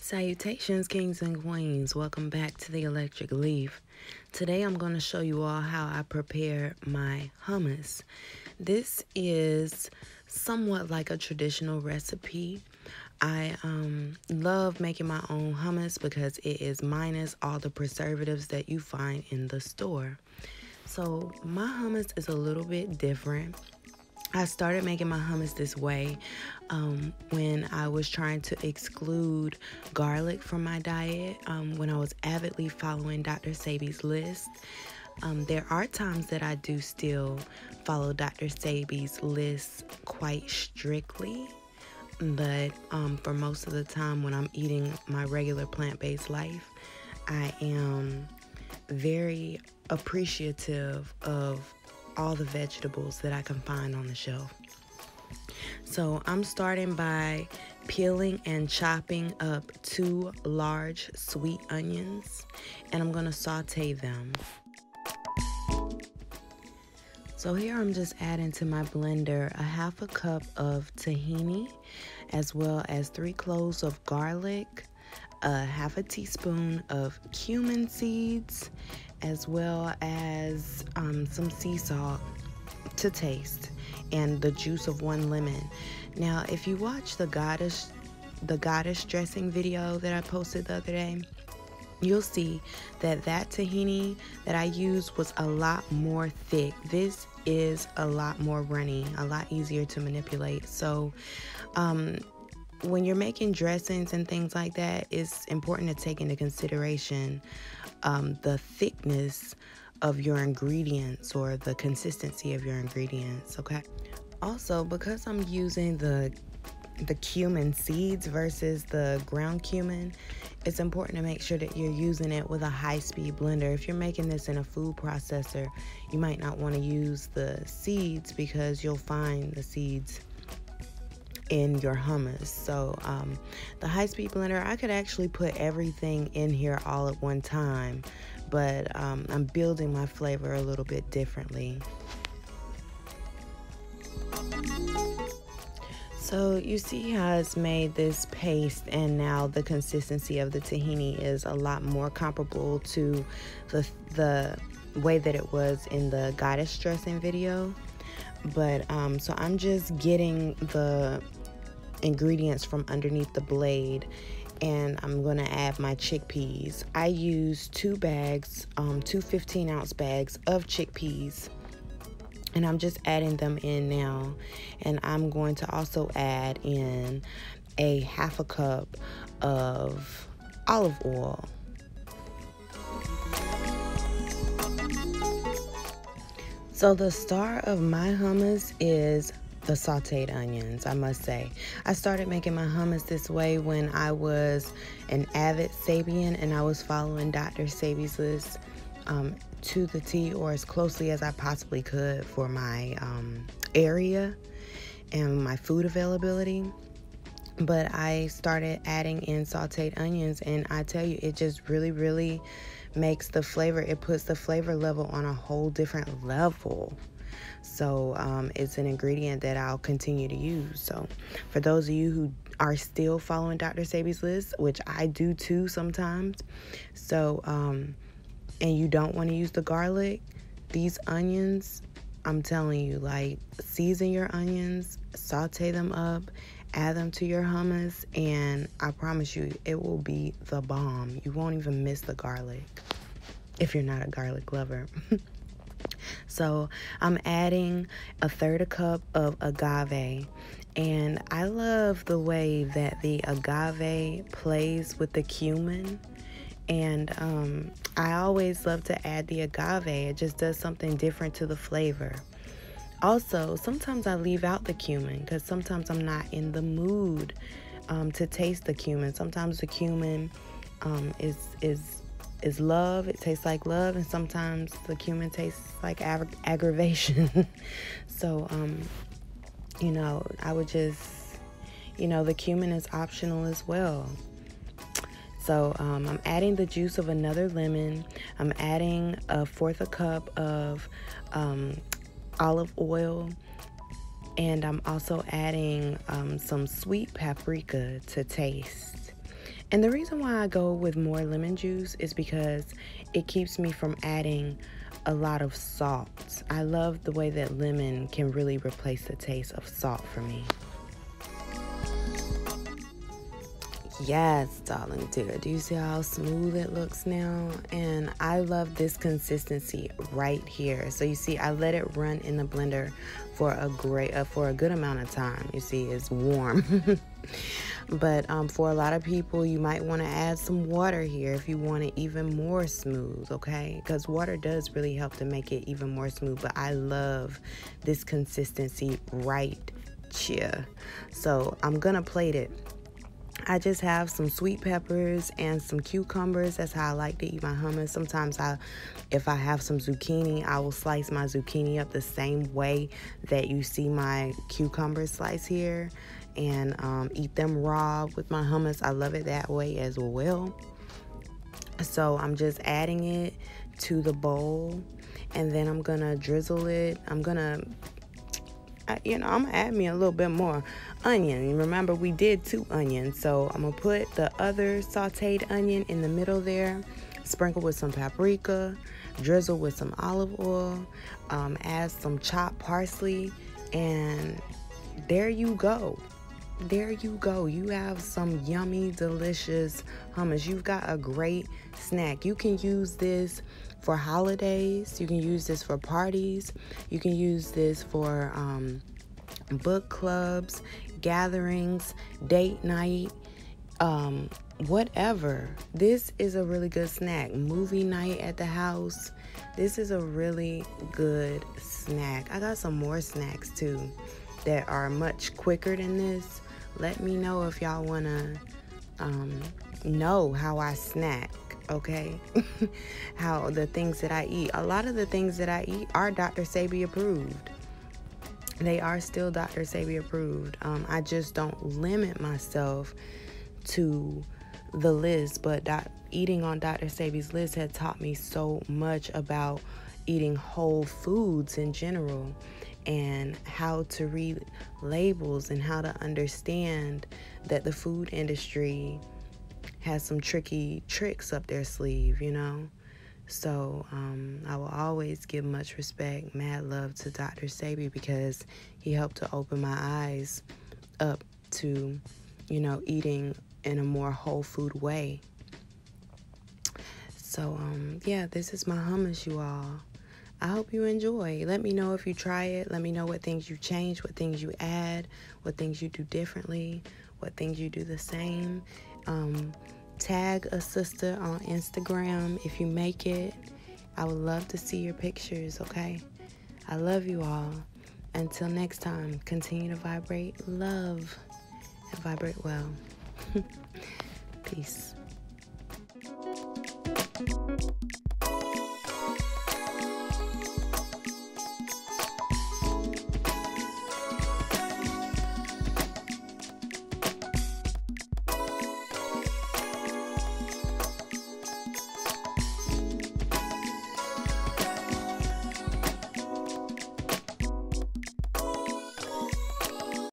Salutations, kings and queens. Welcome back to the Electric Leaf. Today I'm going to show you all how I prepare my hummus. This is somewhat like a traditional recipe. I love making my own hummus because it is minus all the preservatives that you find in the store. So my hummus is a little bit different. I started making my hummus this way when I was trying to exclude garlic from my diet, when I was avidly following Dr. Sebi's list. There are times that I do still follow Dr. Sebi's list quite strictly, but for most of the time when I'm eating my regular plant-based life, I am very appreciative of all the vegetables that I can find on the shelf. So I'm starting by peeling and chopping up 2 large sweet onions, and I'm going to saute them. So here I'm just adding to my blender a 1/2 cup of tahini, as well as 3 cloves of garlic, a 1/2 teaspoon of cumin seeds, as well as some sea salt to taste, and the juice of 1 lemon. Now, if you watch the goddess dressing video that I posted the other day, you'll see that tahini that I used was a lot more thick. This is a lot more runny, a lot easier to manipulate. So when you're making dressings and things like that, it's important to take into consideration the thickness of your ingredients or the consistency of your ingredients, okay? Also, because I'm using the cumin seeds versus the ground cumin, it's important to make sure that you're using it with a high-speed blender. If you're making this in a food processor, you might not want to use the seeds because you'll find the seeds in your hummus. So the high-speed blender, I could actually put everything in here all at one time, but I'm building my flavor a little bit differently. So you see how it's made this paste, and now the consistency of the tahini is a lot more comparable to the way that it was in the goddess dressing video. But so I'm just getting the ingredients from underneath the blade, and I'm gonna add my chickpeas. I use 2 bags, 2 15-ounce bags of chickpeas, and I'm just adding them in now. And I'm going to also add in a 1/2 cup of olive oil. So the star of my hummus is the sautéed onions, I must say. I started making my hummus this way when I was an avid Sabian, and I was following Dr. Sebi's list to the T, or as closely as I possibly could for my area and my food availability. But I started adding in sautéed onions, and I tell you, it just really makes the flavor, it puts the flavor level on a whole different level. So it's an ingredient that I'll continue to use. So for those of you who are still following Dr. Sebi's list, which I do too sometimes, so and you don't want to use the garlic, these onions, I'm telling you, like, season your onions, saute them up, add them to your hummus, and I promise you it will be the bomb. You won't even miss the garlic if you're not a garlic lover. So I'm adding a 1/3 cup of agave, and I love the way that the agave plays with the cumin. And I always love to add the agave. It just does something different to the flavor. Also, sometimes I leave out the cumin because sometimes I'm not in the mood to taste the cumin. Sometimes the cumin is love. It tastes like love, and sometimes the cumin tastes like aggravation. So you know, I would just, you know, the cumin is optional as well. So I'm adding the juice of another lemon. I'm adding a 1/4 cup of olive oil, and I'm also adding some sweet paprika to taste. And the reason why I go with more lemon juice is because it keeps me from adding a lot of salt. I love the way that lemon can really replace the taste of salt for me. Yes, darling dear. Do you see how smooth it looks now? And I love this consistency right here. So you see, I let it run in the blender for a good amount of time. You see, it's warm. But for a lot of people, you might want to add some water here if you want it even more smooth, okay? Because water does really help to make it even more smooth. But I love this consistency right here. So I'm gonna plate it. I just have some sweet peppers and some cucumbers. That's how I like to eat my hummus. Sometimes if I have some zucchini, I will slice my zucchini up the same way that you see my cucumbers sliced here, and eat them raw with my hummus. I love it that way as well. So I'm just adding it to the bowl, and then I'm gonna drizzle it. I'm gonna add me a little bit more onion. Remember, we did 2 onions, so I'm gonna put the other sauteed onion in the middle there, sprinkle with some paprika, drizzle with some olive oil, add some chopped parsley, and there you go. There you go. You have some yummy, delicious hummus. You've got a great snack. You can use this for holidays. You can use this for parties. You can use this for book clubs, gatherings, date night, whatever. This is a really good snack. Movie night at the house. This is a really good snack. I got some more snacks too that are much quicker than this. Let me know if y'all want to know how I snack, okay? How the things that I eat. A lot of the things that I eat are Tbsp approved. They are still Tbsp approved. I just don't limit myself to the list, but eating on Tbsp's list had taught me so much about eating whole foods in general, and how to read labels, and how to understand that the food industry has some tricky tricks up their sleeve, So I will always give much respect, mad love to Tbsp, because he helped to open my eyes up to, eating in a more whole food way. So yeah, this is my hummus, you all. I hope you enjoy. Let me know if you try it. Let me know what things you change, what things you add, what things you do differently, what things you do the same. Tag a sister on Instagram if you make it. I would love to see your pictures, okay? I love you all. Until next time, continue to vibrate love and vibrate well. Peace.